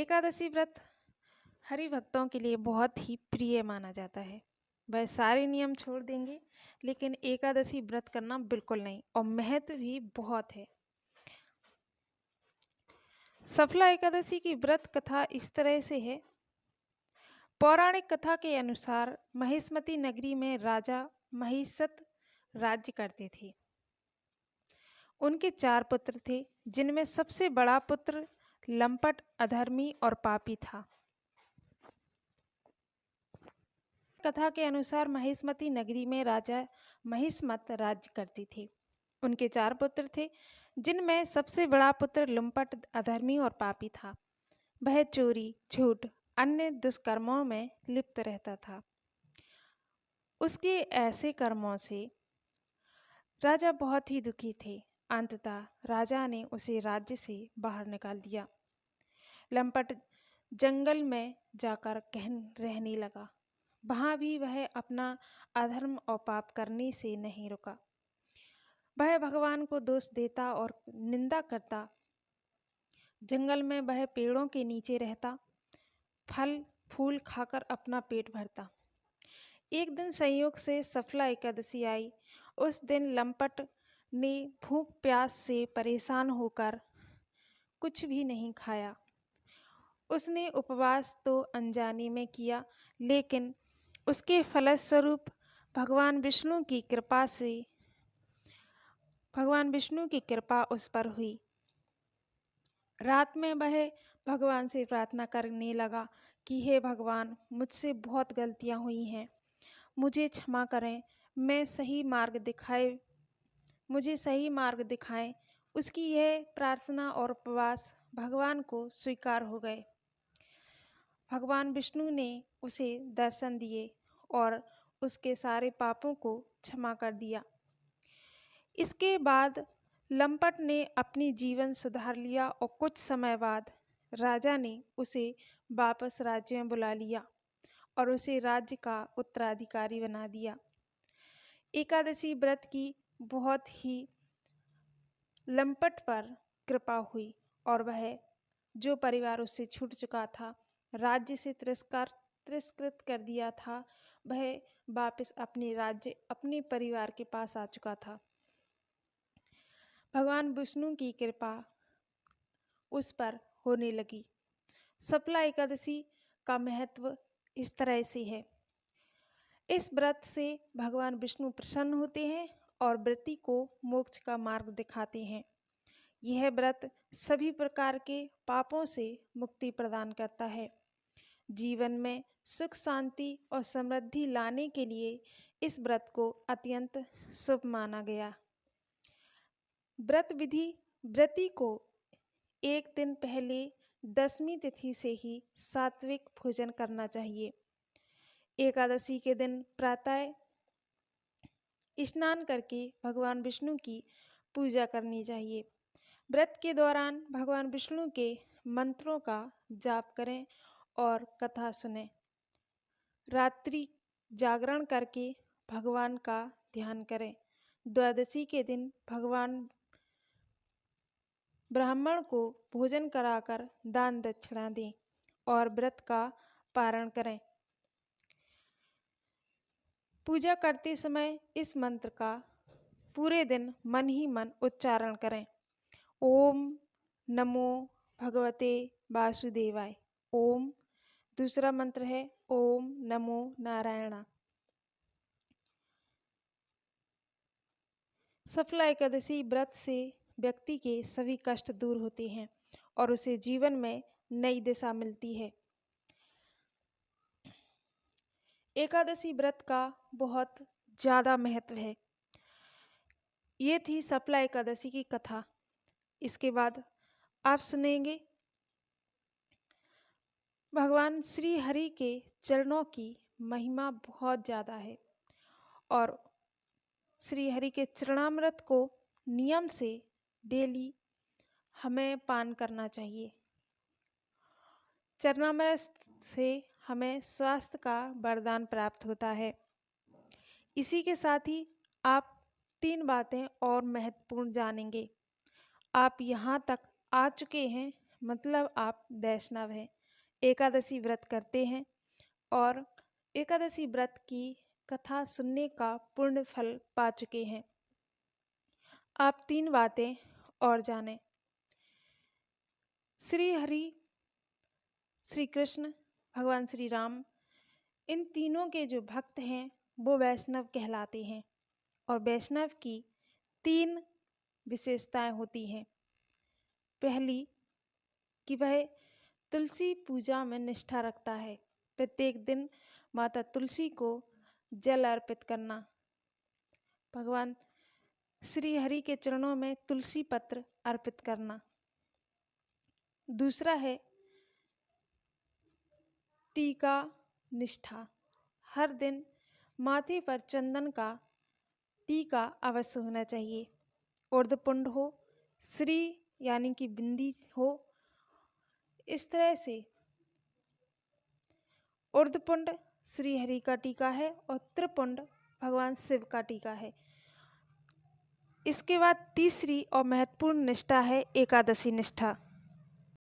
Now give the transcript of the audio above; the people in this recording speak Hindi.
एकादशी व्रत हरि भक्तों के लिए बहुत ही प्रिय माना जाता है। वह सारे नियम छोड़ देंगे, लेकिन एकादशी व्रत करना बिल्कुल नहीं, और महत्व भी बहुत है। सफला एकादशी की व्रत कथा इस तरह से है। पौराणिक कथा के अनुसार महिष्मती नगरी में राजा महिषत राज्य करते थे। उनके 4 पुत्र थे, जिनमें सबसे बड़ा पुत्र लंपट, अधर्मी और पापी था। कथा के अनुसार महिष्मती नगरी में राजा महिष्मत राज्य करते थे। उनके 4 पुत्र थे, जिनमें सबसे बड़ा पुत्र लंपट, अधर्मी और पापी था। वह चोरी, झूठ, अन्य दुष्कर्मों में लिप्त रहता था। उसके ऐसे कर्मों से राजा बहुत ही दुखी थे। अंततः राजा ने उसे राज्य से बाहर निकाल दिया। लंपट जंगल में जाकर रहने लगा। वहाँ भी वह अपना अधर्म और पाप करने से नहीं रुका। वह भगवान को दोष देता और निंदा करता। जंगल में वह पेड़ों के नीचे रहता, फल फूल खाकर अपना पेट भरता। एक दिन संयोग से सफला एकादशी आई। उस दिन लंपट ने भूख प्यास से परेशान होकर कुछ भी नहीं खाया। उसने उपवास तो अनजाने में किया, लेकिन उसके फलस्वरूप भगवान विष्णु की कृपा उस पर हुई। रात में वह भगवान से प्रार्थना करने लगा कि हे भगवान, मुझसे बहुत गलतियां हुई हैं, मुझे क्षमा करें, मुझे सही मार्ग दिखाएं। उसकी यह प्रार्थना और उपवास भगवान को स्वीकार हो गए। भगवान विष्णु ने उसे दर्शन दिए और उसके सारे पापों को क्षमा कर दिया। इसके बाद लंपट ने अपनी जीवन सुधार लिया और कुछ समय बाद राजा ने उसे वापस राज्य में बुला लिया और उसे राज्य का उत्तराधिकारी बना दिया। एकादशी व्रत की बहुत ही लंपट पर कृपा हुई और वह जो परिवार उससे छूट चुका था, राज्य से तिरस्कृत कर दिया था, वह वापस अपने राज्य, अपने परिवार के पास आ चुका था। भगवान विष्णु की कृपा उस पर होने लगी। सफला एकादशी का महत्व इस तरह से है। इस व्रत से भगवान विष्णु प्रसन्न होते हैं और व्रती को मोक्ष का मार्ग दिखाते हैं। यह व्रत सभी प्रकार के पापों से मुक्ति प्रदान करता है। जीवन में सुख, शांति और समृद्धि लाने के लिए इस व्रत को अत्यंत शुभ माना गया। व्रत विधि: व्रती को एक दिन पहले 10वीं तिथि से ही सात्विक भोजन करना चाहिए। एकादशी के दिन प्रातः स्नान करके भगवान विष्णु की पूजा करनी चाहिए। व्रत के दौरान भगवान विष्णु के मंत्रों का जाप करें और कथा सुनें। रात्रि जागरण करके भगवान का ध्यान करें। द्वादशी के दिन भगवान ब्राह्मण को भोजन कराकर दान दक्षिणा दें और व्रत का पारण करें। पूजा करते समय इस मंत्र का पूरे दिन मन ही मन उच्चारण करें। ओम नमो भगवते वासुदेवाय। ओम। दूसरा मंत्र है ओम नमो नारायणा। सफला एकादशी व्रत से व्यक्ति के सभी कष्ट दूर होते हैं और उसे जीवन में नई दिशा मिलती है। एकादशी व्रत का बहुत ज़्यादा महत्व है। ये थी सफला एकादशी की कथा। इसके बाद आप सुनेंगे भगवान श्री हरि के चरणों की महिमा बहुत ज़्यादा है और श्री हरि के चरणामृत को नियम से डेली हमें पान करना चाहिए। चरणामृत से हमें स्वास्थ्य का वरदान प्राप्त होता है। इसी के साथ ही आप 3 बातें और महत्वपूर्ण जानेंगे। आप यहाँ तक आ चुके हैं, मतलब आप वैष्णव हैं, एकादशी व्रत करते हैं और एकादशी व्रत की कथा सुनने का पूर्ण फल पा चुके हैं। आप 3 बातें और जानें। श्री हरि, श्री कृष्ण, भगवान श्री राम, इन तीनों के जो भक्त हैं वो वैष्णव कहलाते हैं और वैष्णव की 3 विशेषताएं होती हैं। पहली कि वह तुलसी पूजा में निष्ठा रखता है। प्रत्येक दिन माता तुलसी को जल अर्पित करना, भगवान श्री हरि के चरणों में तुलसी पत्र अर्पित करना। दूसरा है टीका निष्ठा। हर दिन माथे पर चंदन का टीका अवश्य होना चाहिए। ऊर्ध्वपुंड हो, श्री यानी कि बिंदी हो, इस तरह से ऊर्ध्वपुंड श्री हरि का टीका है और त्रिपुंड भगवान शिव का टीका है। इसके बाद तीसरी और महत्वपूर्ण निष्ठा है एकादशी निष्ठा।